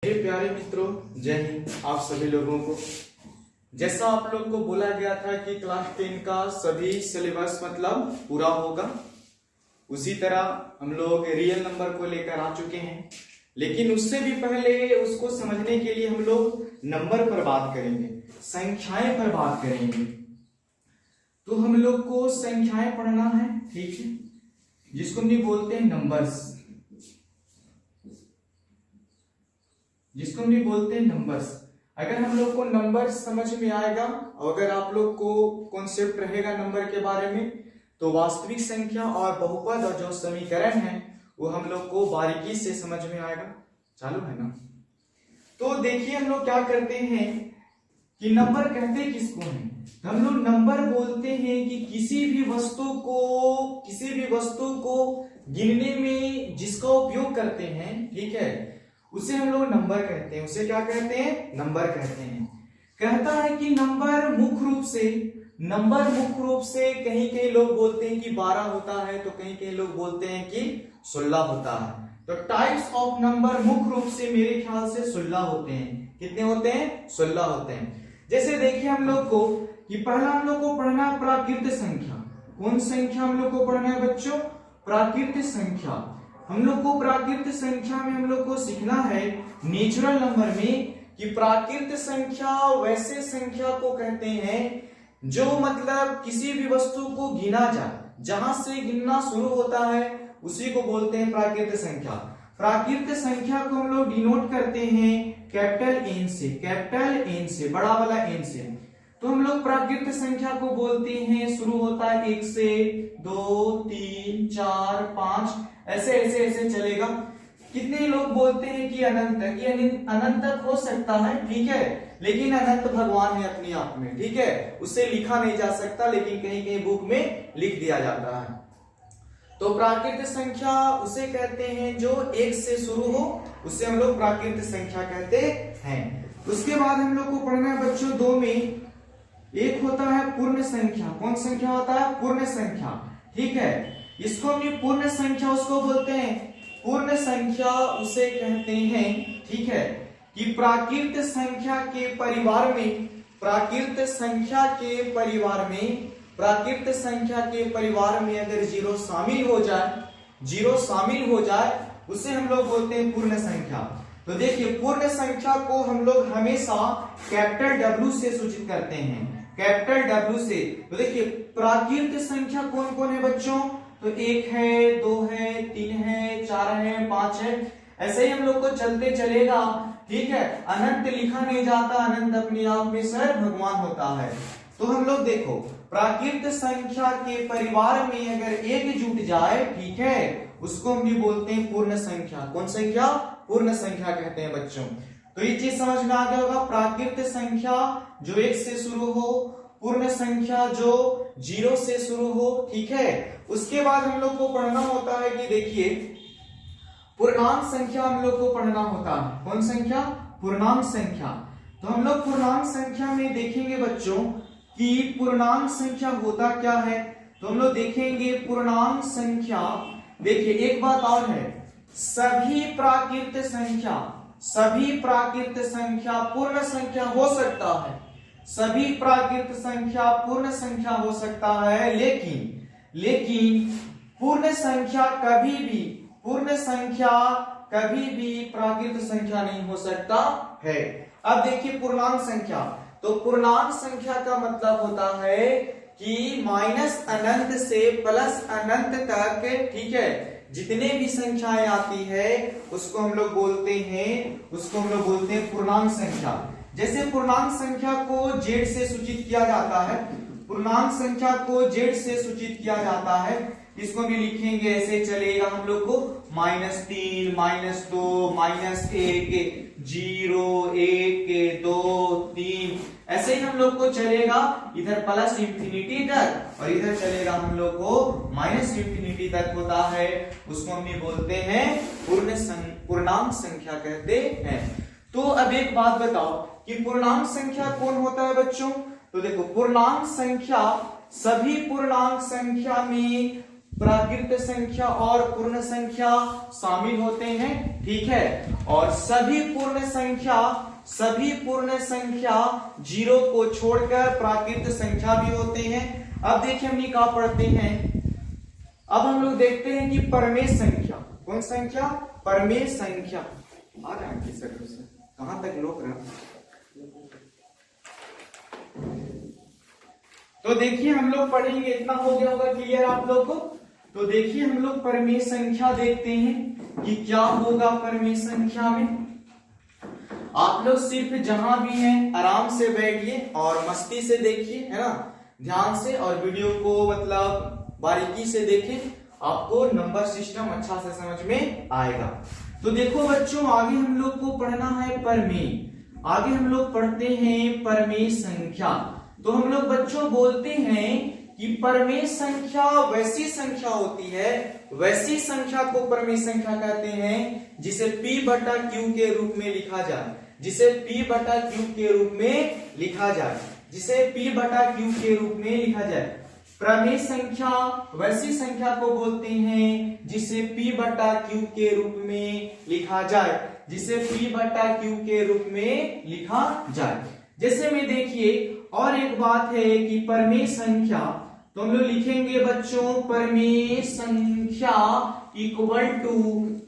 मेरे प्यारे मित्रों, जय हिंद आप सभी लोगों को। जैसा आप लोग को बोला गया था कि क्लास 10 का सभी सिलेबस मतलब पूरा होगा, उसी तरह हम लोग रियल नंबर को लेकर आ चुके हैं। लेकिन उससे भी पहले उसको समझने के लिए हम लोग नंबर पर बात करेंगे, संख्याएं पर बात करेंगे। तो हम लोग को संख्याएं पढ़ना है, ठीक है, जिसको हम बोलते हैं नंबर्स, जिसको हम बोलते हैं नंबर्स। अगर हम लोग को नंबर समझ में आएगा और अगर आप लोग को कॉन्सेप्ट रहेगा नंबर के बारे में, तो वास्तविक संख्या और बहुपद और जो समीकरण है वो हम लोग को बारीकी से समझ में आएगा। चालू है ना? तो देखिए हम लोग क्या करते हैं कि नंबर कहते किसको हैं? तो हम लोग नंबर बोलते हैं कि किसी भी वस्तु को गिनने में जिसका उपयोग करते हैं, ठीक है, उसे हम लोग नंबर कहते हैं। उसे क्या कहते हैं? नंबर कहते हैं। कहता है कि नंबर मुख्य रूप से कहीं कहीं लोग बोलते हैं कि 12 होता है, तो कहीं कहीं लोग बोलते हैं कि 16 होता है। तो टाइप्स ऑफ नंबर मुख्य रूप से मेरे ख्याल से 16 होते हैं। कितने होते हैं? 16 होते हैं। जैसे देखिए हम लोग को कि पहला हम लोग को पढ़ना है प्राकृत संख्या। कौन संख्या हम लोग को पढ़ना है बच्चों? प्राकृत संख्या। हम लोग को प्राकृत संख्या में हम लोग को सीखना है नेचुरल नंबर में कि प्राकृत संख्या वैसे संख्या को कहते हैं जो मतलब किसी भी वस्तु को गिना जाए, जहां से गिनना शुरू होता है उसी को बोलते हैं प्राकृत संख्या। प्राकृत संख्या को हम लोग डिनोट करते हैं कैपिटल एन से, बड़ा वाला एन से। तो हम लोग प्राकृत संख्या को बोलते हैं, शुरू होता है 1 से, 2, 3, 4, 5, ऐसे चलेगा। कितने लोग बोलते हैं कि अनंत तक, ये अनंत तक हो सकता है, ठीक है, लेकिन अनंत भगवान है अपने आप में, ठीक है, उससे लिखा नहीं जा सकता, लेकिन कहीं कहीं बुक में लिख दिया जाता है। तो प्राकृत संख्या उसे कहते हैं जो 1 से शुरू हो, उसे हम लोग प्राकृत संख्या कहते हैं। उसके बाद हम लोग को पढ़ना है बच्चों 2 में, एक होता है पूर्ण संख्या। कौन संख्या होता है? पूर्ण संख्या, ठीक है। इसको हम पूर्ण संख्या उसको बोलते हैं, पूर्ण संख्या उसे कहते हैं, ठीक है, कि प्राकृत संख्या के परिवार में अगर जीरो शामिल हो जाए उसे हम लोग बोलते हैं पूर्ण संख्या। तो देखिए पूर्ण संख्या को हम लोग हमेशा कैपिटल W से सूचित करते हैं, कैपिटल W से। तो देखिए प्राकृत संख्या कौन कौन है बच्चों? तो 1 है, 2 है, 3 है, 4 है, 5 है, ऐसे ही हम लोग को चलते चलेगा, ठीक है। अनंत लिखा नहीं जाता, अनंत अपने आप में सर भगवान होता है। तो हम लोग देखो प्राकृत संख्या के परिवार में अगर एक जुट जाए, ठीक है, उसको हम भी बोलते हैं पूर्ण संख्या। कौन संख्या? पूर्ण संख्या कहते हैं बच्चों। तो ये चीज समझ में आ गया होगा, प्राकृत संख्या जो 1 से शुरू हो, पूर्ण संख्या जो 0 से शुरू हो, ठीक है। उसके बाद हम लोग को पढ़ना होता है कि देखिए पूर्णांक संख्या हम लोग को पढ़ना होता है। कौन संख्या? पूर्णांक संख्या। तो हम लोग पूर्णांक संख्या में देखेंगे बच्चों कि पूर्णांक संख्या होता क्या है। तो हम लोग देखेंगे पूर्णांक संख्या, देखिए एक बात और है, सभी प्राकृत संख्या पूर्ण संख्या हो सकता है, सभी प्राकृत संख्या पूर्ण संख्या हो सकता है, लेकिन पूर्ण संख्या कभी भी प्राकृत संख्या नहीं हो सकता है। अब देखिए पूर्णांक संख्या, तो पूर्णांक संख्या का मतलब होता है कि माइनस अनंत से प्लस अनंत तक, ठीक है, जितने भी संख्याएं आती है उसको हम लोग बोलते हैं पूर्णांक संख्या। जैसे पूर्णांक संख्या को z से सूचित किया जाता है, इसको भी लिखेंगे, ऐसे चलेगा हम लोग को -3, -2, -1, 0, 1, 2, 3, ऐसे ही हम लोग को चलेगा, इधर प्लस इंफिनिटी तक और इधर चलेगा हम लोग को माइनस इंफिनिटी तक होता है, उसको हम बोलते हैं पूर्णांक संख्या कहते हैं। तो अब एक बात बताओ कि पूर्णांक संख्या कौन होता है बच्चों? तो देखो पूर्णांक संख्या सभी पूर्णांक संख्या में प्राकृत संख्या और पूर्ण संख्या शामिल होते हैं, ठीक है। और सभी पूर्ण संख्या 0 को छोड़कर प्राकृत संख्या भी होते हैं। अब देखिए हम क्या पढ़ते हैं, अब हम लोग देखते हैं कि परमेय संख्या, कौन संख्या, परमेय संख्या। आ रहा है किस तरह से, कहां तक लोग रहा। तो देखिए हम लोग पढ़ेंगे, इतना हो गया होगा क्लियर आप लोग को। तो देखिए हम लोग परमेय संख्या देखते हैं कि क्या होगा परमेय संख्या में। आप लोग सिर्फ जहां भी हैं आराम से बैठिए और मस्ती से देखिए, है ना, ध्यान से, और वीडियो को मतलब बारीकी से देखें, आपको नंबर सिस्टम अच्छा से समझ में आएगा। तो देखो बच्चों, आगे हम लोग को पढ़ना है परमेय, आगे हम लोग पढ़ते हैं परमेय संख्या। तो हम लोग बच्चों बोलते हैं कि परमेय संख्या वैसी संख्या होती है, वैसी संख्या को परमेय संख्या कहते हैं जिसे P बटा Q के रूप में लिखा जाए, जिसे P बटा Q के रूप में लिखा जाए, जिसे P बटा Q के रूप में लिखा जाए। परमेय संख्या वैसी संख्या को बोलते हैं जिसे P बटा Q के रूप में लिखा जाए, जिसे P बटा Q के रूप में लिखा जाए। जैसे में देखिए, और एक बात है कि परमेय संख्या, तो हम लोग लिखेंगे बच्चों परमेय संख्या इक्वल टू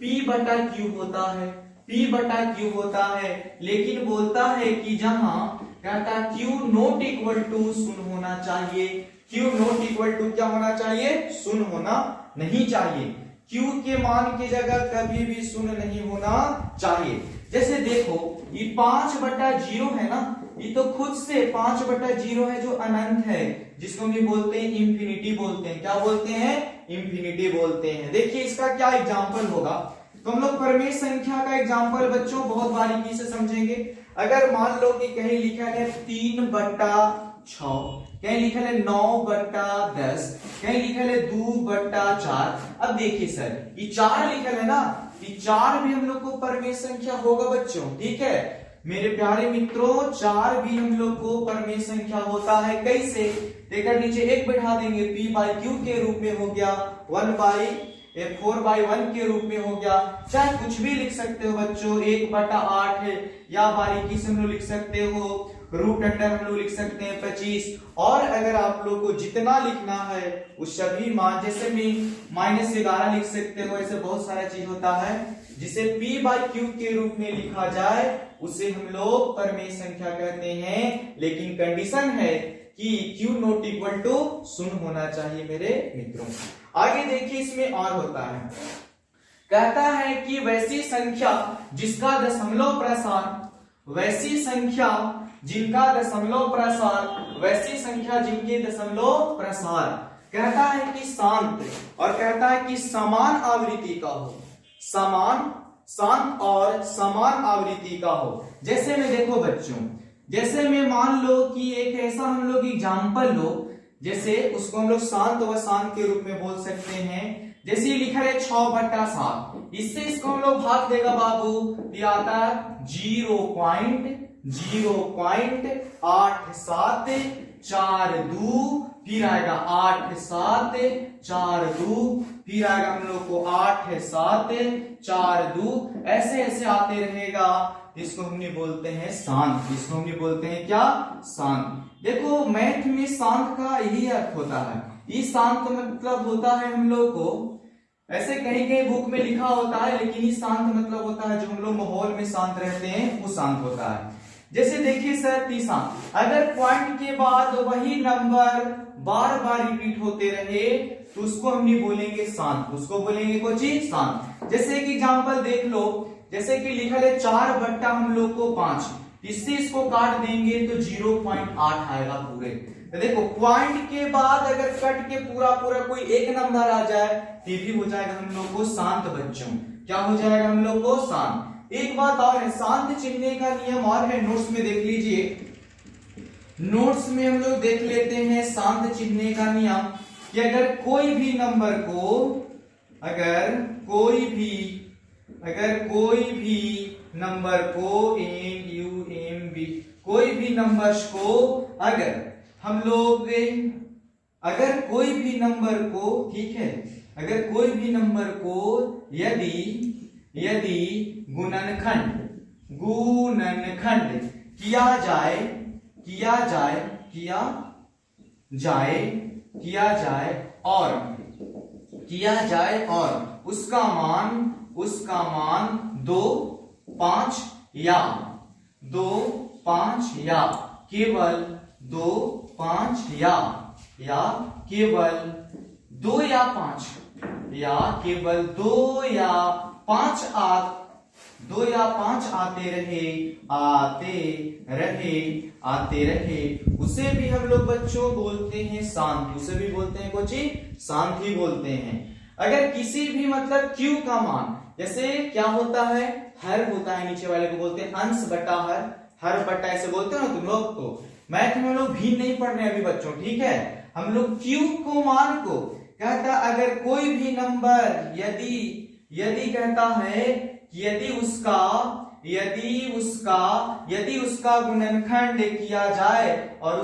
P बटा Q होता है, P बटा Q होता है, लेकिन बोलता है कि जहां कहता Q नॉट इक्वल टू शून्य होना चाहिए, Q नॉट इक्वल टू क्या होना चाहिए, शून्य होना नहीं चाहिए। Q के मान की जगह कभी भी शून्य नहीं होना चाहिए। जैसे देखो ये 5/0 है ना, ये तो खुद से 5/0 है जो अनंत है, जिसको हम बोलते हैं इंफिनिटी बोलते हैं। क्या बोलते हैं, इंफिनिटी बोलते हैं। देखिए इसका क्या एग्जांपल होगा, तो हम लोग परमेय संख्या का एग्जांपल बच्चों बहुत बारीकी से समझेंगे। अगर मान लो कि कहीं लिखा है 3/6, कहीं लिखा है 9/10, कहीं लिखा है 2/4। अब देखिए सर ये 4 लिखा है ना, ये 4 भी हम लोग को परमेय संख्या होगा बच्चों, ठीक है मेरे प्यारे मित्रों। 4 भी हम लोग को परमेय संख्या होता है। कैसे, देखकर नीचे 1 बैठा देंगे, P बाई Q के रूप में हो गया, 4/1 के रूप में हो गया, चाहे कुछ भी लिख सकते हो बच्चों, 1/8 है, या बारीकी से हम लोग लिख सकते हो, रूट अंडर हम लोग लिख सकते हैं 25। और अगर आप लोग को जितना लिखना है उस सभी मान, जैसे में -11 लिख सकते हो, ऐसे बहुत सारा चीज होता है जिसे P बाई Q के रूप में लिखा जाए, उसे हम लोग परमेय संख्या कहते हैं। लेकिन कंडीशन है कि Q नॉट इक्वल टू शून्य होना चाहिए मेरे मित्रों। आगे देखिए इसमें और होता है, कहता है कि वैसी संख्या जिसका दशमलव प्रसार, वैसी संख्या जिनका दशमलव प्रसार, वैसी संख्या जिनके दशमलव प्रसार, कहता है कि शांत, और कहता है कि समान आवृत्ति का हो, शांत और समान आवृत्ति का हो। जैसे में देखो बच्चों, जैसे में मान लो कि एक ऐसा हम लोग एग्जांपल लो, जैसे उसको हम लोग शांत व शांत के रूप में बोल सकते हैं। जैसे लिखा है 6/7, इससे इसको हम लोग भाग देगा बाबू, ये आता है 0.8742, फिर आएगा 8742, फिर आएगा हम लोग को 8742, ऐसे ऐसे आते रहेगा। इसको हमने बोलते हैं शांत, इसको हमने बोलते हैं क्या, शांत। देखो मैथ में शांत का यही अर्थ होता है, ये शांत मतलब होता है हम लोग को, ऐसे कहीं कहीं बुक में लिखा होता है, लेकिन ये शांत मतलब होता है जो हम लोग माहौल में शांत रहते हैं वो शांत होता है। जैसे देखिए सर तीसरा, अगर पॉइंट के बाद वही नंबर बार बार रिपीट होते रहे तो उसको हम नहीं बोलेंगे शांत, उसको बोलेंगे कुछ शांत। जैसे कि एग्जांपल देख लो, जैसे कि लिखा है 4/5, हम लोग को 5, इससे इसको काट देंगे तो 0.8 आएगा पूरे। तो देखो पॉइंट के बाद अगर कट के पूरा कोई एक नंबर आ जाए तो भी हो जाएगा हम लोग को शांत बच्चों। क्या हो जाएगा हम लोग को, शांत। एक बात और है, शांत चिन्ह का नियम और है, नोट्स में देख लीजिए, नोट्स में हम लोग देख लेते हैं शांत चिन्ह का नियम कि अगर कोई भी नंबर को, अगर कोई भी नंबर को MUMB, कोई भी नंबर्स को अगर हम लोग, अगर कोई भी नंबर को, ठीक है, अगर कोई भी नंबर को यदि गुणनखंड किया जाए और उसका मान 2, 5 या केवल 2, 5 या केवल 2 या 5 या केवल 2 या 5 आते रहे उसे भी हम लोग बच्चों बोलते हैं शांति। उसे भी बोलते हैं कोची शांति बोलते हैं। अगर किसी भी मतलब q का मान, जैसे क्या होता है, हर होता है, नीचे वाले को बोलते हैं अंश बटा हर बटा ऐसे बोलते हो ना तुम लोग। तो मैथ में हम लोग भी नहीं पढ़ रहे अभी बच्चों, ठीक है। हम लोग q को मान को कहता अगर कोई भी नंबर यदि कहता है यदि उसका गुणनखंड किया जाए और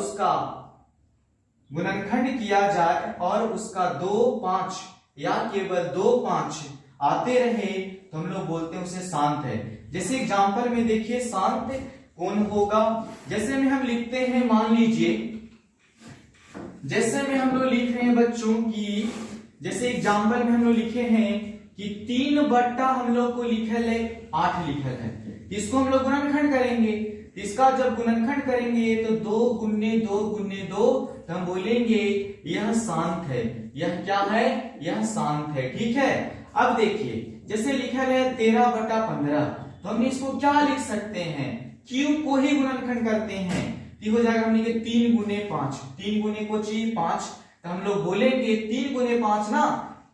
उसका 2, 5 या केवल 2, 5 आते रहे तो हम लोग बोलते हैं उसे शांत है। जैसे एग्जांपल में देखिए शांत कौन होगा, जैसे में हम लिखते हैं, मान लीजिए जैसे में हम लोग लिख रहे हैं बच्चों की, जैसे एग्जांपल में हम लोग लिखे हैं कि 3 बट्टा हम लोग को लिखल है 8 लिखल है, इसको हम लोग गुणनखंड करेंगे। इसका जब गुणनखंड करेंगे तो 2 गुने 2 गुने 2 तो हम बोलेंगे यह शांत है। यह क्या है, यह शांत है, ठीक है। अब देखिए जैसे लिखल है 13 बटा 15 तो हम इसको क्या लिख सकते हैं, क्यू को ही गुणनखंड करते हैं तो हो जाएगा हमने 3 गुने 5, 3 गुने को 5 तो हम लोग बोलेंगे 3 गुने 5 ना,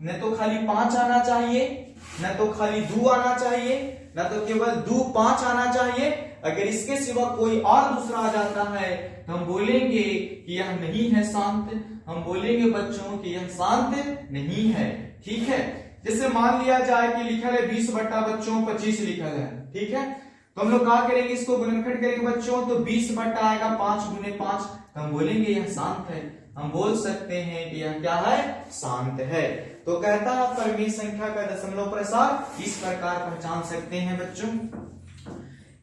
न तो खाली 5 आना चाहिए, न तो खाली 2 आना चाहिए, न तो केवल 2, 5 आना चाहिए। अगर इसके सिवा कोई और दूसरा आ जाता है तो हम बोलेंगे कि यह नहीं है शांत। हम बोलेंगे बच्चों कि यह शांत नहीं है, ठीक है। जैसे मान लिया जाए कि लिखल है 20 बट्टा बच्चों 25 लिखल है, ठीक है। तो हम लोग क्या करेंगे, इसको गुणनखंड करेंगे बच्चों, तो 20 बट्टा आएगा 5 गुने 5 तो हम बोलेंगे यह शांत है। हम बोल सकते हैं कि यह क्या है, शांत है। तो कहता है परिमेय संख्या का दशमलव प्रसार इस प्रकार पहचान सकते हैं बच्चों।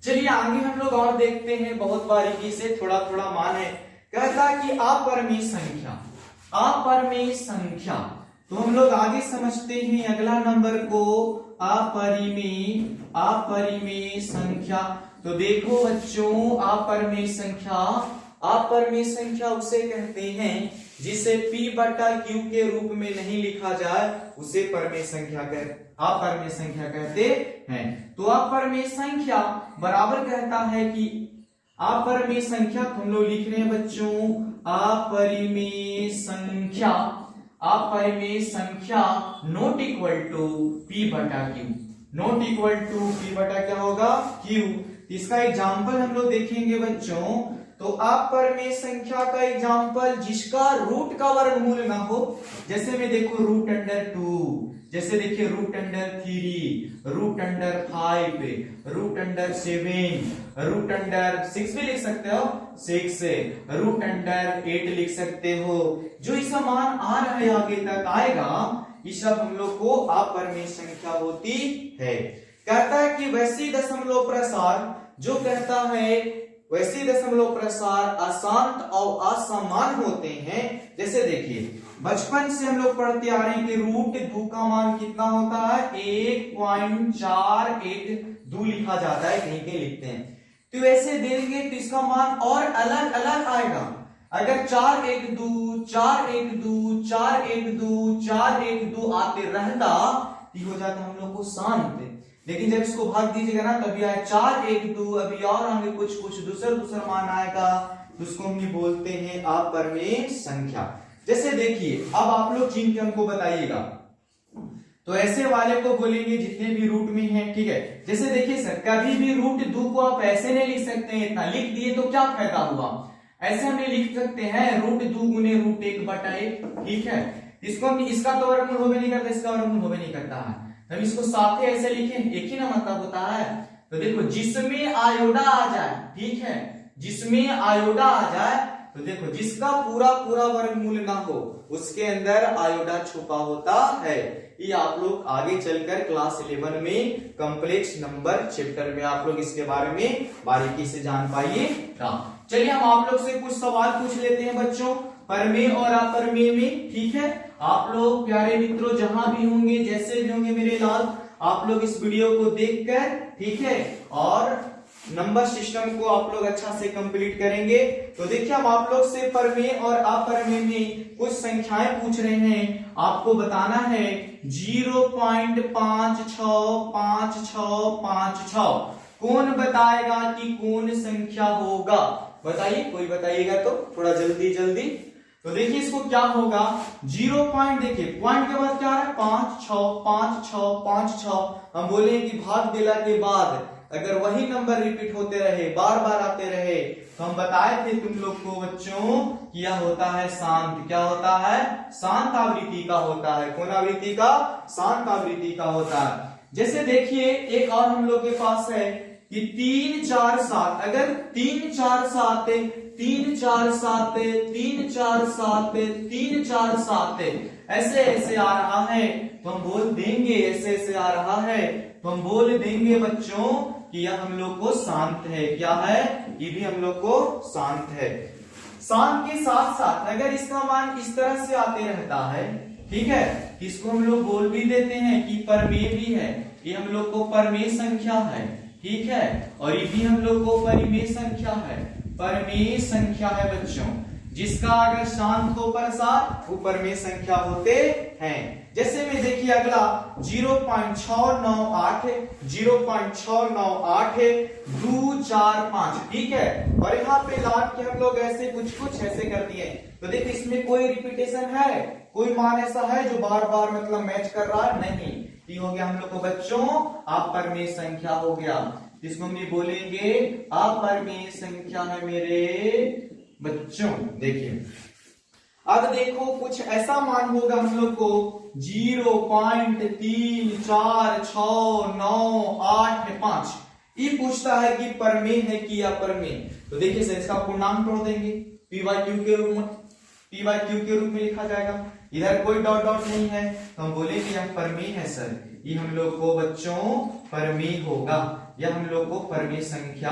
चलिए आगे हम लोग और देखते हैं बहुत बारीकी से, थोड़ा थोड़ा मान है। कहता कि अपरिमेय संख्या तो हम लोग आगे समझते हैं अगला नंबर को, अपरिमेय संख्या। तो देखो बच्चों अपरिमेय संख्या उसे कहते हैं जिसे p बटा q के रूप में नहीं लिखा जाए उसे अपरिमेय संख्या कहते हैं। तो अपरिमेय संख्या बराबर कहता है कि अपरिमेय संख्या तो हम लोग लिख रहे हैं बच्चों अपरिमेय संख्या नॉट इक्वल टू p बटा q, not equal to p बटा क्या होगा q। इसका एग्जाम्पल हम लोग देखेंगे बच्चों। तो अपरिमेय संख्या का एग्जाम्पल जिसका रूट का वर्गमूल ना हो, जैसे में देखो √2, जैसे देखिए √3, √5, √7, √6 भी लिख सकते हो 6, √8 लिख सकते हो। जो इसका मान आ रहा है आगे तक आएगा, ये सब हम लोग को अपरिमेय संख्या होती है। कहता है कि वैसी दशमलव प्रसार जो कहता है वैसे दशमलव प्रसार अशांत और असमान होते हैं। जैसे देखिए बचपन से हम लोग पढ़ते आ रहे हैं कि √2 का मान कितना होता है 1.412 लिखा जाता है, कहीं कहीं लिखते हैं। तो वैसे देंगे तो इसका मान और अलग अलग आएगा। अगर 412 आते रहता तो हो जाता हम लोग को शांत। लेकिन जब इसको भाग दीजिएगा ना तभी आए 412, अभी और आगे कुछ दूसरा मान आएगा तो उसको हम बोलते हैं अपरिमेय संख्या। जैसे देखिए अब आप लोग चिन्ह के हमको बताइएगा, तो ऐसे वाले को बोलेंगे जितने भी रूट में हैं, ठीक है। जैसे देखिए सर कभी भी √2 को आप ऐसे नहीं लिख सकते हैं, इतना लिख दिए तो क्या फायदा हुआ। ऐसे हम लिख सकते हैं √2 गुने √1 बटा 1, ठीक है। इसको हम इसका तो वर्गमूल होबे नहीं करता, इसका वर्गमूल होबे नहीं करता है, हम इसको साथ ऐसे लिखें, एक ही ना मतलब होता है। तो देखो जिसमें आयोडा आ जाए, ठीक है, जिसमें आयोडा आ जाए तो तो देखो जिसका पूरा पूरा वर्गमूल ना हो उसके अंदर आयोडा छुपा होता है। ये आप लोग आगे चलकर क्लास 11 में कॉम्प्लेक्स नंबर चैप्टर में आप लोग इसके बारे में बारीकी से जान पाइएगा। चलिए हम आप लोग से कुछ सवाल पूछ लेते हैं बच्चों, परमेय और अपरमेय में। ठीक है, आप लोग प्यारे मित्रों जहां भी होंगे, जैसे भी होंगे मेरे लाल, आप लोग इस वीडियो को देखकर, ठीक है, और नंबर सिस्टम को आप लोग अच्छा से कंप्लीट करेंगे। तो देखिए हम आप लोग से परमेय और अपरमेय में कुछ संख्याएं पूछ रहे हैं, आपको बताना है 0.565656। कौन बताएगा कि कौन संख्या होगा? बताइए, कोई बताइएगा तो थोड़ा जल्दी जल्दी। तो देखिए इसको क्या होगा, 0 पॉइंट, देखिए पॉइंट के बाद क्या आ रहा है 5 6 5 6 5 6। हम बोले कि भाग देला के बाद अगर वही नंबर रिपीट होते रहे, बार बार आते रहे, तो हम बताए थे तुम लोग को बच्चों कि यह होता है शांत। क्या होता है? शांत आवृत्ति का होता है। कौन आवृत्ति का? शांत आवृत्ति का होता है। जैसे देखिए एक और हम लोग के पास है कि 3 4 7, अगर 3 4 7 3 4 7 3 4 7 3 4 7 ऐसे ऐसे आ रहा है, तो हम बोल देंगे, ऐसे ऐसे आ रहा है तो हम बोल देंगे बच्चों कि यह हम लोग को शांत है। क्या है? ये भी हम लोग को शांत है। शांत के साथ साथ अगर इसका मान इस तरह से आते रहता है, ठीक है, इसको हम लोग बोल भी देते हैं कि परमेय भी है, ये हम लोग को परमेय संख्या है। ठीक है, और ये भी हम लोग को परिमेय संख्या है। परमेय संख्या है बच्चों, जिसका अगर शांत हो पर साथ वो परमेय संख्या होते हैं। जैसे में देखिए अगला 0.698 0.698 2 4 5। ठीक है, और यहाँ पे लाट के हम लोग ऐसे कुछ ऐसे कर दिए। तो देखिए इसमें कोई रिपीटेशन है, कोई मान ऐसा है जो बार बार मतलब मैच कर रहा है? नहीं। ये हो गया हम लोग को बच्चों अपरमेय संख्या हो गया, जिसको हम ये बोलेंगे अपरमेय संख्या है मेरे बच्चों। देखिए अब देखो कुछ ऐसा मान होगा हम लोग को 0.346985। ये पूछता है कि परमेय है कि अपरमेय। तो देखिए सर इसका पूर्णांक तोड़ देंगे, p/q के रूप में, p/q के रूप में लिखा जाएगा। इधर कोई डॉट डॉट नहीं है तो हम बोले कि यह परमेय है सर। ये हम लोग को बच्चों परमेय होगा, यह हम लोग को परमेय संख्या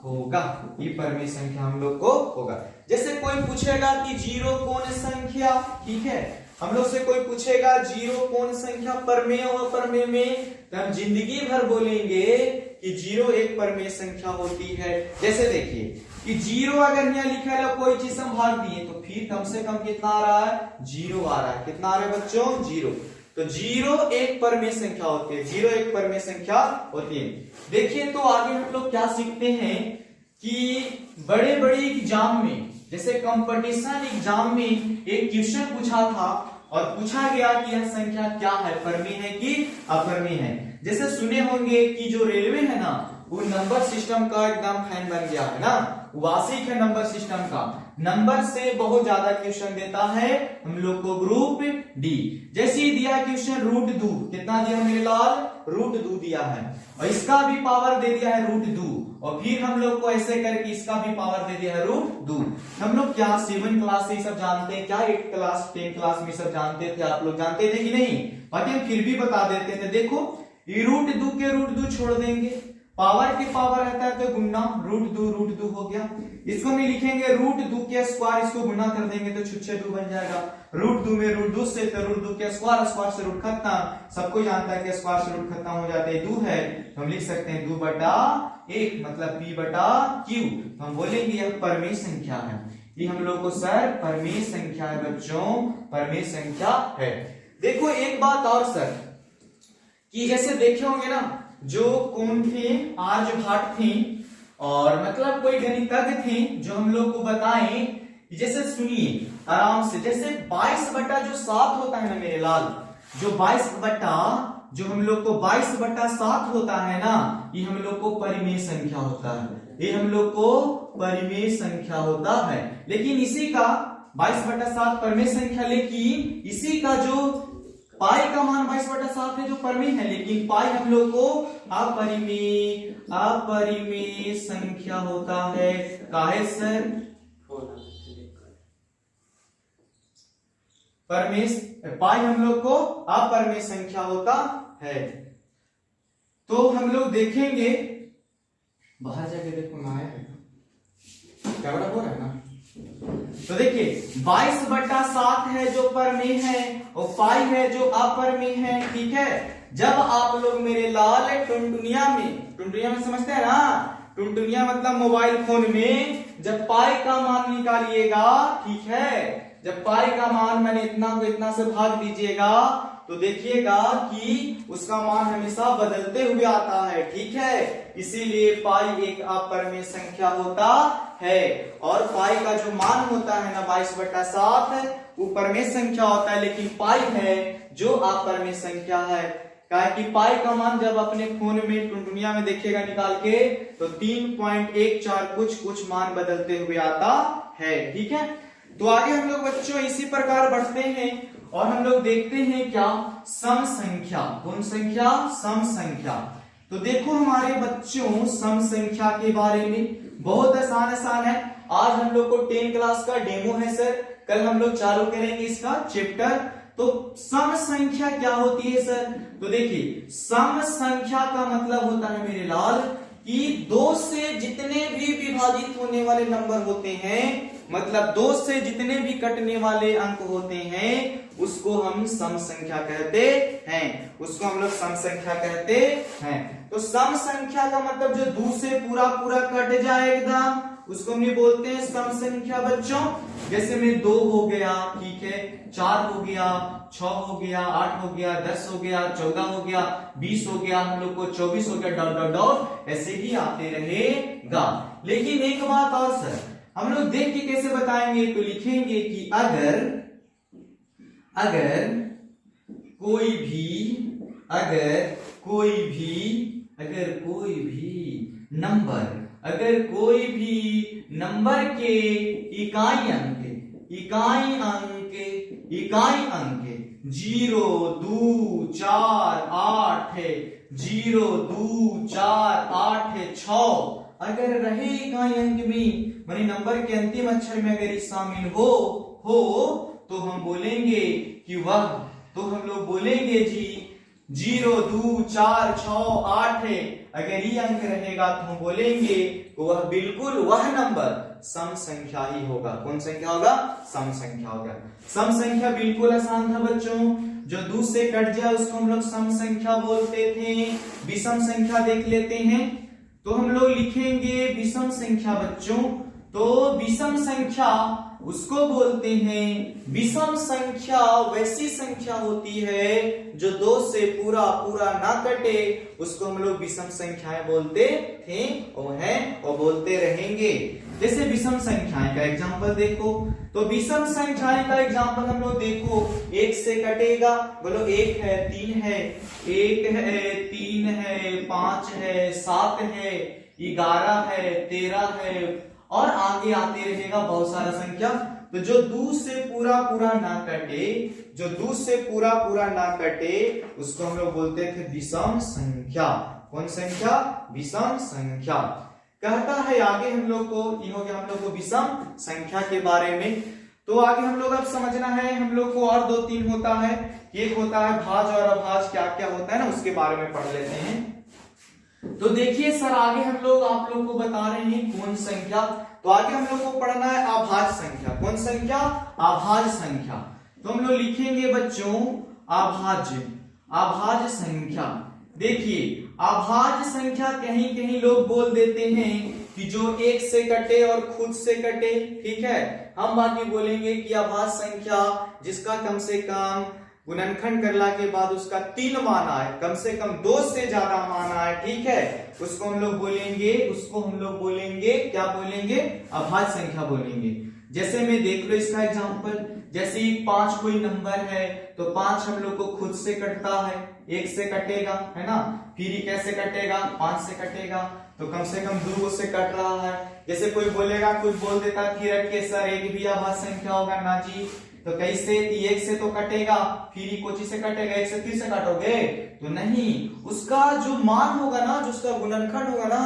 होगा। ये परमेय संख्या हम लोग को होगा। जैसे कोई पूछेगा कि 0 कौन संख्या, ठीक है, हम लोग से कोई पूछेगा 0 कौन संख्या परमेय और अपरमेय में, तो हम जिंदगी भर बोलेंगे कि 0 एक परमेय संख्या होती है। जैसे देखिए कि 0 अगर यहाँ लिखा है कोई चीज हम भाग दिए तो फिर कम से कम कितना आ रहा है? 0 आ रहा है। कितना आ रहा है बच्चों? 0। तो 0 एक परमेय संख्या होती है, 0 एक परमेय संख्या होती है। देखिए तो आगे हम लोग क्या सीखते हैं कि बड़े बड़े एग्जाम में, जैसे कंपटीशन एग्जाम में एक क्वेश्चन पूछा था और पूछा गया कि यह संख्या क्या है, परमेय है कि अपरमेय है। जैसे सुने होंगे कि जो रेलवे है ना वो नंबर सिस्टम का एकदम फैन बन गया है ना, वार्षिक है नंबर सिस्टम का, नंबर से बहुत ज्यादा क्वेश्चन देता है हम लोग को ग्रुप डी। जैसे ही दिया क्वेश्चन √2, कितना दिया मेरे लाल? √2 दिया है, और इसका भी पावर दे दिया है √2, और फिर हम लोग को ऐसे करके इसका भी पावर दे दिया है √2। हम लोग क्या 7 क्लास से सब जानते हैं क्या? 8 क्लास 10 क्लास में सब जानते थे? आप लोग जानते थे कि नहीं? बाकी हम फिर भी बता देते थे। देखो √2 के √2 छोड़ देंगे, पावर के पावर रहता है तो गुना, √2 हो गया। इसको हम लिखेंगे √2 के स्क्वायर, इसको गुना कर देंगे तो छुच्छे 2 बन जाएगा। √2 में √2 से तो √2 के स्क्वायर, स्क्वायर से रूट खत्म, सबको जानता है कि स्क्वायर से रूट खत्म हो जाते हैं 2 है, तो हम लिख सकते हैं 2/1 मतलब p/q। तो हम बोलेंगे यह परमेय संख्या है। ये हम लोग को सर परमेय संख्या है बच्चों, परमेय संख्या है। देखो एक बात और सर, कि जैसे देखे होंगे ना जो कौन थे, आर्यभट्ट थे, और मतलब कोई गणितज्ञ थे जो हम लोग को बताएं, जैसे सुनिए आराम से, जैसे 22/7 होता है ना मेरे लाल, जो 22 जो हम लोग को 22/7 होता है ना, ये हम लोग को परिमेय संख्या होता है, ये हम लोग को परिमेय संख्या होता है। लेकिन इसी का 22/7 परिमेय संख्या, लेकिन इसी का जो पाई का मान 22/7 है जो परमेय है, लेकिन पाई हम लोग को अपरिमेय संख्या होता है। काहे सर? पाई हम लोग को अपरमेय संख्या होता है। तो हम लोग देखेंगे, बाहर जाके देखो ना आया है क्या बड़ा हो रहा है ना। तो देखिए 22/7 है जो परमेय है और पाई है जो अपरमेय है, ठीक है। जब आप लोग मेरे लाल टुनटुनिया में समझते हैं ना, टुनटुनिया मतलब मोबाइल फोन में जब पाई का मान निकालिएगा, ठीक है, जब पाई का मान मैंने इतना को इतना से भाग दीजिएगा तो देखिएगा कि उसका मान हमेशा बदलते हुए आता है, ठीक है। इसीलिए पाई एक अपरमेय संख्या होता है और पाई का जो मान होता है ना 22/7 वो परमेय संख्या होता है, लेकिन पाई है जो अपरमेय संख्या है। कहा कि पाई का मान जब अपने फोन में टुनटुनिया में देखिएगा निकाल के तो 3.14 कुछ मान बदलते हुए आता है, ठीक है। तो आगे हम लोग बच्चों इसी प्रकार बढ़ते हैं और हम लोग देखते हैं क्या, सम संख्या। कौन संख्या? सम संख्या। तो देखो हमारे बच्चों सम संख्या के बारे में बहुत आसान है। आज हम लोग को 10 क्लास का डेमो है सर, कल हम लोग चालू करेंगे इसका चैप्टर। तो सम संख्या क्या होती है सर? तो देखिए सम संख्या का मतलब होता है मेरे लाल कि 2 से जितने भी विभाजित होने वाले नंबर होते हैं, मतलब 2 से जितने भी कटने वाले अंक होते हैं उसको हम सम संख्या कहते हैं, उसको हम लोग सम संख्या कहते हैं। तो सम संख्या का मतलब जो 2 से पूरा कट जाए एकदम, उसको हम बोलते हैं सम संख्या बच्चों। जैसे में 2 हो गया, ठीक है, 4 हो गया, 6 हो गया, 8 हो गया, 10 हो गया, 14 हो गया, 20 हो गया, हम लोग को 24 हो गया, डॉट डॉट डॉट ऐसे ही आते रहेगा। लेकिन एक बात और सर, हम लोग देख के कैसे बताएंगे? तो लिखेंगे कि अगर कोई भी नंबर के इकाई अंक 0, 2, 4, 8 है, 0, 2, 4, 8 है, 6 अगर रहे इकाई अंक में, माने नंबर के अंतिम अक्षर में अगर शामिल हो तो हम बोलेंगे कि वह, तो हम लोग बोलेंगे जी 0, 2, 4, 6, 8 है, अगर ये अंक रहेगा तो हम बोलेंगे वह बिल्कुल वह नंबर सम संख्या ही होगा। कौन संख्या होगा? सम संख्या होगा। सम संख्या बिल्कुल आसान था बच्चों, जो 2 से कट जाए उसको हम लोग सम संख्या बोलते थे। विषम संख्या देख लेते हैं, तो हम लोग लिखेंगे विषम संख्या बच्चों। तो विषम संख्या उसको बोलते हैं, विषम संख्या वैसी संख्या होती है जो 2 से पूरा ना कटे, उसको हम लोग विषम संख्याएं बोलते थे और हैं और बोलते रहेंगे। जैसे विषम संख्याएं का एग्जांपल देखो, तो विषम संख्याएं का एग्जांपल हम लोग देखो, 1 से कटेगा, बोलो 1 है, 3 है, 1 है, 3 है, 5 है, 7 है, 11 है, 13 है और आगे आते रहेगा बहुत सारा संख्या। तो जो 2 से पूरा ना कटे, जो 2 से पूरा ना कटे उसको हम लोग बोलते थे विषम संख्या। कौन संख्या? विषम संख्या। कहता है आगे हम लोग को, ये हो गया हम लोग को विषम संख्या के बारे में। तो आगे हम लोग अब समझना है हम लोग को, और 2-3 होता है, एक होता है भाज और अभाज, क्या क्या होता है ना उसके बारे में पढ़ लेते हैं। तो देखिए सर आगे हम लोग आप लोग को बता रहे हैं कौन संख्या, तो आगे हम लोग को पढ़ना है अभाज्य संख्या। कौन संख्या? अभाज्य संख्या। तो हम लोग लिखेंगे बच्चों अभाज्य संख्या। देखिए अभाज्य संख्या कहीं लोग बोल देते हैं कि जो 1 से कटे और खुद से कटे, ठीक है। हम बाकी बोलेंगे कि अभाज्य संख्या जिसका कम से कम गुणनखंड करला के बाद उसका 3 मान आए, कम से कम 2 से ज्यादा मान आए, ठीक है, उसको हम लोग बोलेंगे क्या बोलेंगे? अभाज्य संख्या बोलेंगे। जैसे में देख लो इसका एग्जांपल, जैसे 5 कोई नंबर है तो 5 हम लोग को खुद से कटता है, 1 से कटेगा, है ना, फिर ये कैसे कटेगा? 5 से कटेगा, तो कम से कम 2 से कट रहा है। जैसे कोई बोलेगा, कुछ बोल देता फिर के सर 1 भी अभाज्य संख्या होगा ना जी, तो कैसे? 1 से तो कटेगा, फिर कोची से कटेगा, 1 से फिर से काटोगे तो नहीं, उसका जो मान होगा ना, जो उसका गुणनखंड होगा ना,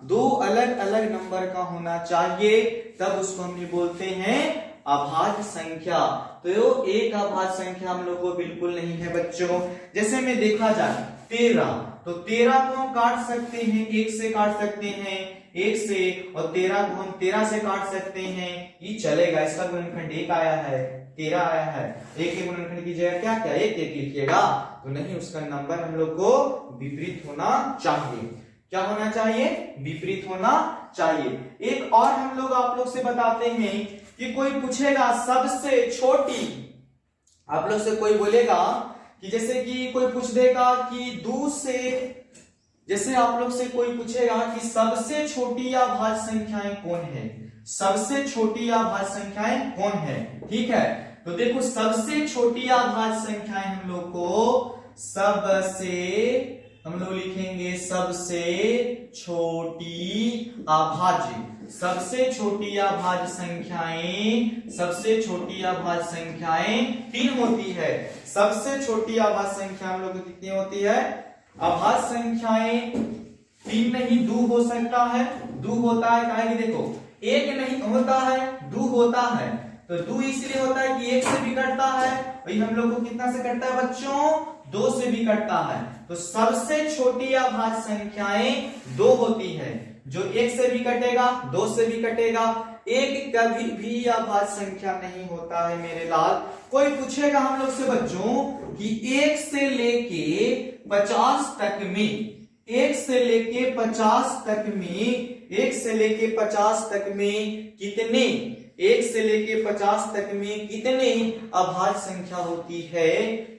2 अलग अलग नंबर का होना चाहिए, तब उसको हम बोलते हैं अभाज्य संख्या। तो ये एक अभाज्य संख्या हम लोग को बिल्कुल नहीं है बच्चों। जैसे में देखा जाए 13, तो 13 को हम काट सकते हैं, 1 से काट सकते हैं, 1 से, और 13 को हम 13 से काट सकते हैं, ये चलेगा। इसका गुणनखंड 1 आया है, 13 आया है। 1 के गुणनखंड की जगह क्या क्या 1 1 लिखिएगा, तो नहीं, उसका नंबर हम लोग को विपरीत होना चाहिए। क्या होना चाहिए? विपरीत होना चाहिए। एक और हम लोग आप लोग से बताते हैं कि कोई पूछेगा सबसे छोटी, आप लोग से कोई बोलेगा कि जैसे कि कोई पूछ देगा कि 2 से, जैसे आप लोग से कोई पूछेगा कि सबसे छोटी या भाज्य संख्याएं कौन है, सबसे छोटी या भाज्य संख्याएं कौन है, ठीक है। तो देखो सबसे छोटी या भाज्य संख्याएं हम लोग को सबसे, हम लोग लिखेंगे सबसे छोटी अभाज्य, सबसे छोटी अभाज्य संख्याएं, सबसे छोटी अभाज्य संख्याएं 3 होती है। सबसे छोटी अभाज्य संख्या हम लोग को कितनी होती है? अभाज्य संख्याएं 3 नहीं 2 हो सकता है, 2 होता है, काहे कि देखो 1 नहीं होता है, 2 होता है। तो 2 इसलिए होता है कि 1 से भी कटता है, वही हम लोग को कितना से कटता है बच्चों? 2 से भी कटता है। तो सबसे छोटी अभाज्य संख्याएं 2 होती है, जो 1 से भी कटेगा, 2 से भी कटेगा। 1 कभी भी अभाज्य संख्या नहीं होता है मेरे लाल। कोई पूछेगा हम लोग से बच्चों कि 1 से लेके 50 तक में, 1 से लेके 50 तक में, 1 से लेके 50 तक में कितने, 1 से लेके 50 तक में कितने अभाज्य संख्या होती है?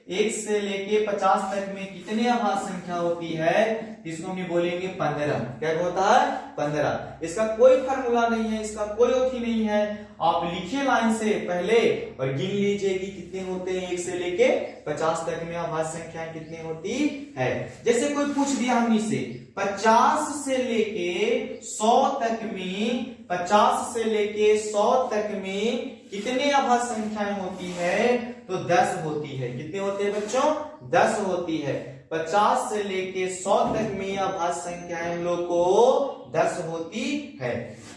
1 से लेके 50 तक में कितने अभाज्य संख्या होती है? इसको हम बोलेंगे 15। क्या होता है? 15। इसका कोई फार्मूला नहीं है, इसका कोई औखी नहीं है। आप लिखिए लाइन से पहले और गिन लीजिए कि कितने होते हैं 1 से लेके 50 तक में अभाज्य संख्याएं कितनी होती है। जैसे कोई पूछ दिया हमनी से 50 से लेके 100 तक में, 50 से लेके 100 तक में कितने अभाज्य संख्याएं होती है? तो 10 होती है। कितने होते हैं बच्चों? 10 होती है। 50 से लेके 100 तक में अभाज्य संख्याएं हम लोग को 10 होती है।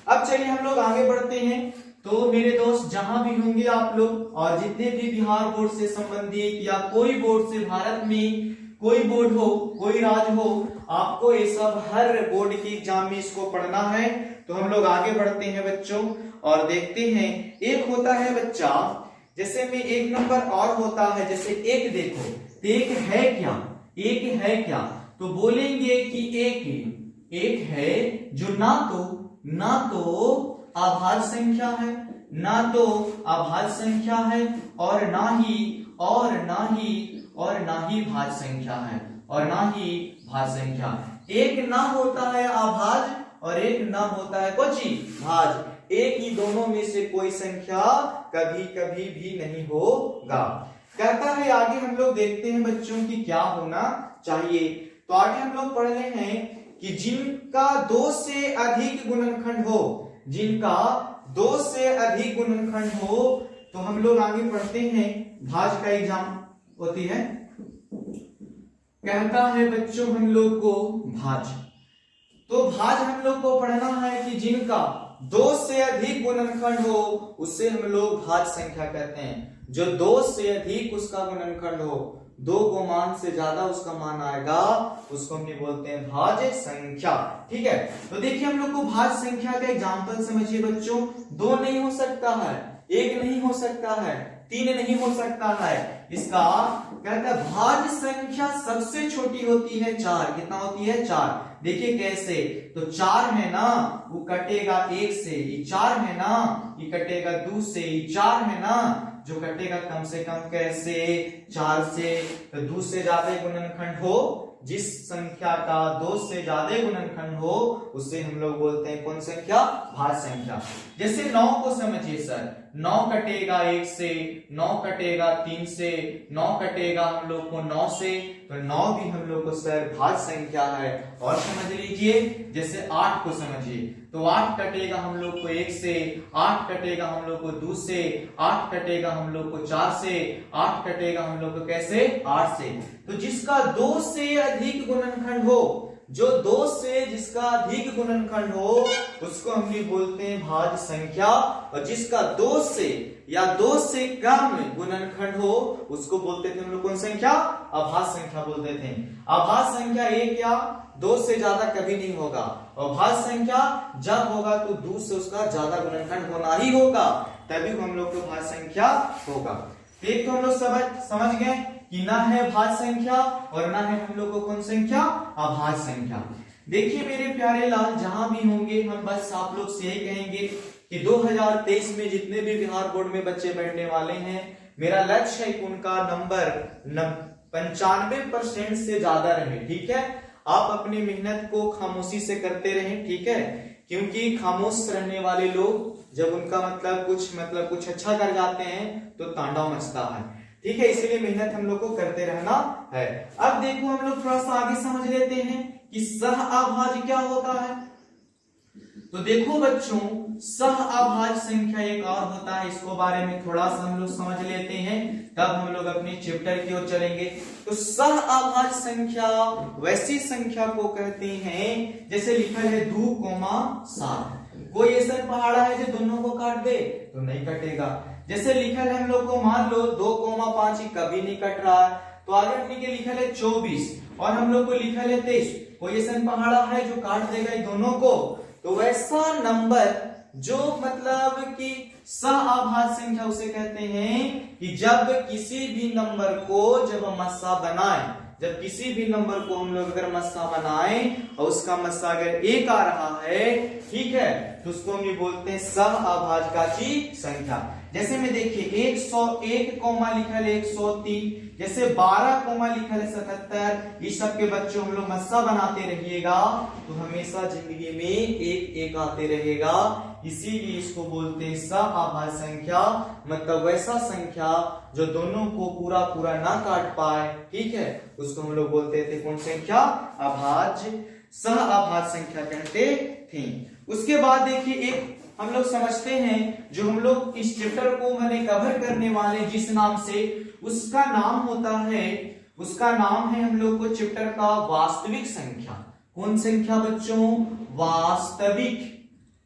अब चलिए हम लोग आगे बढ़ते हैं। तो मेरे दोस्त जहां भी होंगे आप लोग, और जितने भी बिहार बोर्ड से संबंधित या कोई बोर्ड से, भारत में कोई बोर्ड हो, कोई राज्य हो, आपको ये सब हर बोर्ड की एग्जाम में इसको पढ़ना है। तो हम लोग आगे बढ़ते हैं बच्चों और देखते हैं। एक होता है बच्चा, जैसे में 1 नंबर और होता है, जैसे 1 देखो, एक है क्या? 1 है क्या? तो बोलेंगे कि 1 है जो ना तो अभाज्य संख्या है, ना तो अभाज्य संख्या है, और ना ही भाज्य संख्या है, और ना ही भाज्य संख्या। 1 ना होता है अभाज्य और 1 ना होता है कोची भाज्य। एक ही दोनों में से कोई संख्या कभी कभी भी नहीं होगा। कहता है आगे हम लोग देखते हैं बच्चों की क्या होना चाहिए। तो आगे हम लोग पढ़ रहे हैं कि जिनका 2 से अधिक गुणनखंड हो, जिनका 2 से अधिक गुणनखंड हो, तो हम लोग आगे पढ़ते हैं। भाज्य का एग्जाम होती है, कहता है बच्चों हम लोग को भाज्य। तो भाज्य हम लोग को पढ़ना है कि जिनका 2 से अधिक गुणनखंड हो उससे हम लोग भाज्य संख्या कहते हैं। जो 2 से अधिक उसका गुणनखंड हो, 2 को मान से ज्यादा उसका मान आएगा, उसको हम बोलते हैं भाज्य संख्या। ठीक है, तो देखिए हम लोग को भाज्य संख्या का एग्जाम्पल समझिए बच्चों। 2 नहीं हो सकता है, 1 नहीं हो सकता है, 3 नहीं हो सकता है। इसका कहता है भाज्य संख्या सबसे छोटी होती है 4। कितना होती है? 4। देखिए कैसे, तो 4 है ना, वो कटेगा 1 से, ये 4 है ना, ये कटेगा 2 से, ये 4 है ना, जो कटेगा कम से कम कैसे? 4 से। तो 2 से ज्यादा गुणनखंड हो, जिस संख्या का 2 से ज्यादा गुणनखंड हो उसे हम लोग बोलते हैं कौन संख्या? भाज्य संख्या। जैसे 9 को समझिए सर, 9 कटेगा 1 से, 9 कटेगा 3 से, 9 कटेगा हम लोग को 9 से, तो 9 भी हम लोग को सर भाज्य संख्या है। और समझ लीजिए जैसे 8 को समझिए, तो 8 कटेगा हम लोग को 1 से, 8 कटेगा हम लोग को 2 से, 8 कटेगा हम लोग को 4 से, 8 कटेगा हम लोग को कैसे? 8 से। तो जिसका 2 से अधिक गुणनखंड हो, जो 2 से जिसका अधिक गुणनखंड हो उसको हम भी बोलते हैं भाज्य संख्या, और जिसका 2 से या 2 से कम गुणनखंड हो उसको बोलते थे हम लोग कौन संख्या? अभाज्य संख्या बोलते थे। अभाज्य संख्या 1 या 2 से ज्यादा कभी नहीं होगा, और भाज्य संख्या जब होगा तो 2 से उसका ज्यादा गुणनखंड होना ही होगा, तभी हम लोग को भाज्य संख्या होगा। एक तो हम लोग समझ गए कि ना है भाज्य संख्या और ना है हम लोग को कौन संख्या? अभाज्य संख्या। देखिए मेरे प्यारे लाल, जहां भी होंगे हम बस आप लोग से यही कहेंगे कि 2023 में जितने भी बिहार बोर्ड में बच्चे बैठने वाले हैं, मेरा लक्ष्य है कि उनका नंबर 95% से ज्यादा रहे। ठीक है, आप अपनी मेहनत को खामोशी से करते रहें। ठीक है, क्योंकि खामोश रहने वाले लोग जब उनका कुछ अच्छा कर जाते हैं तो तांडव मचता है। ठीक है, इसलिए मेहनत हम लोग को करते रहना है। अब देखो हम लोग थोड़ा सा आगे समझ लेते हैं कि सह अभाज्य क्या होता है। तो देखो बच्चों, सह अभाज्य संख्या एक और होता है, इसको बारे में थोड़ा सा हम लोग समझ लेते हैं, तब हम लोग अपने चैप्टर की ओर चलेंगे। तो सह अभाज्य संख्या वैसी संख्या को कहते हैं जैसे लिखा है 2,7। कोई ऐसा पहाड़ा है जो दोनों को काट दे? तो नहीं कटेगा। जैसे लिखा है हम लोग को, मान लो 2,5 कभी नहीं कट रहा है, तो आगे अपने के लिखा है 24 और हम लोग को लिखा है 23। कोई ऐसा पहाड़ा है जो काट देगा इन दोनों को? तो वैसा नंबर जो कि सह अभाज्य संख्या उसे कहते हैं कि जब किसी भी नंबर को जब हम मस्सा बनाए, जब किसी भी नंबर को हम लोग अगर मस्सा बनाए और उसका मस्सा अगर 1 आ रहा है, ठीक है, तो उसको हम ये बोलते हैं सह अभाज्य संख्या। जैसे में देखिए 101 कॉमा लिखा है 103, जैसे 12 कॉमा लिखा है 77, इस सब के बच्चों हम लोग मस्सा बनाते रहिएगा तो हमेशा जिंदगी में 1 आते रहेगा। इसीलिए इसको बोलते हैं सह अभाज्य संख्या, मतलब वैसा संख्या जो दोनों को पूरा ना काट पाए। ठीक है, उसको हम लोग बोलते थे कौन संख्या? अभाज्य, सह अभाज्य संख्या कहते थे। उसके बाद देखिए एक हम लोग समझते हैं, जो हम लोग इस चैप्टर को कवर करने वाले जिस नाम से, उसका नाम होता है, उसका नाम है हम लोग को चैप्टर का वास्तविक संख्या। कौन संख्या बच्चों? वास्तविक।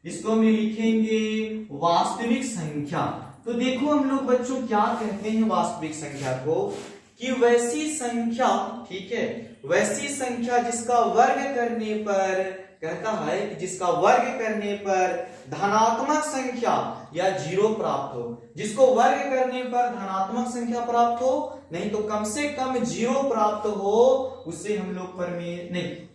इसको हम लिखेंगे वास्तविक संख्या। तो देखो हम लोग बच्चों क्या कहते हैं वास्तविक संख्या को, कि वैसी संख्या, ठीक है, वैसी संख्या जिसका वर्ग करने पर, कहता है कि जिसका वर्ग करने पर धनात्मक संख्या या 0 प्राप्त हो। जिसको वर्ग करने पर धनात्मक संख्या प्राप्त हो, नहीं तो कम से कम 0 प्राप्त हो, उसे हम लोग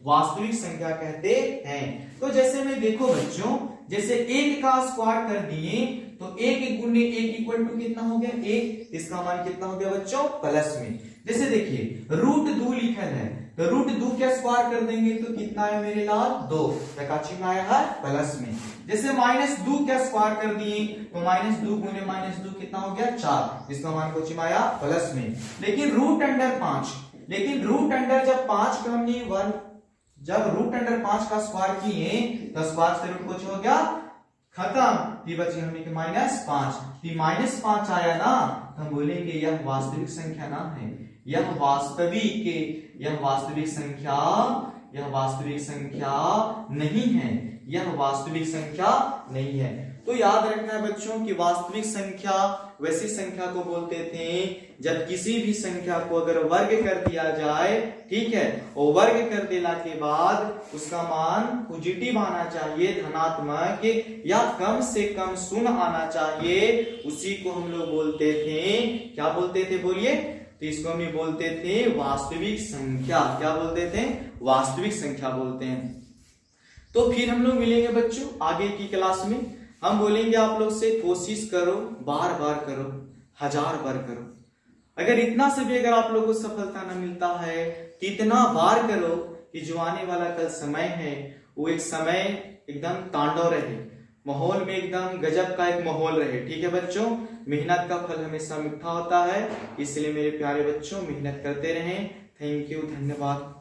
वास्तविक संख्या कहते हैं। तो जैसे में देखो बच्चों, जैसे 1 का स्क्वायर कर दिए तो 1 गुने 1 इक्वल टू कितना हो गया? 1। इसका मान कितना हो गया बच्चों? प्लस में। जैसे देखिए √2 लिखा है, तो √2 क्या स्क्वायर कर देंगे तो कितना है मेरे लाल? 2। काची में आया है प्लस में। जैसे -2 क्या स्क्वायर कर दिए तो -2 गुने -2 कितना हो गया? 4। इसका मान कोची में आया प्लस में। लेकिन √5, लेकिन √5 जब 5 का हमने 1, जब √5 का स्क्वायर किए तो स्क्वायर से रूट कुछ हो गया खत्म, ये बची हमने के -5। -5 आया ना, तो हम बोलेंगे यह वास्तविक संख्या ना है, यह वास्तविक संख्या, यह वास्तविक संख्या नहीं है, यह वास्तविक संख्या नहीं है। तो याद रखना है बच्चों कि वास्तविक संख्या वैसी संख्या को बोलते थे जब किसी भी संख्या को अगर वर्ग कर दिया जाए, ठीक है, और वर्ग कर देने के बाद उसका मान पॉजिटिव आना चाहिए, धनात्मक, या कम से कम शून्य आना चाहिए, उसी को हम लोग बोलते थे, क्या बोलते थे बोलिए? तो इसको हम बोलते थे वास्तविक संख्या। क्या बोलते थे? वास्तविक संख्या बोलते हैं। तो फिर हम लोग मिलेंगे बच्चों आगे की क्लास में। हम बोलेंगे आप लोग से कोशिश करो, बार बार करो, 1000 बार करो। अगर इतना से भी अगर आप लोगों को सफलता न मिलता है तो इतना बार करो कि जो आने वाला कल समय है वो एक समय एकदम तांडव रहे, माहौल में एकदम गजब का एक माहौल रहे। ठीक है बच्चों, मेहनत का फल हमेशा मीठा होता है, इसलिए मेरे प्यारे बच्चों मेहनत करते रहें। थैंक यू, धन्यवाद।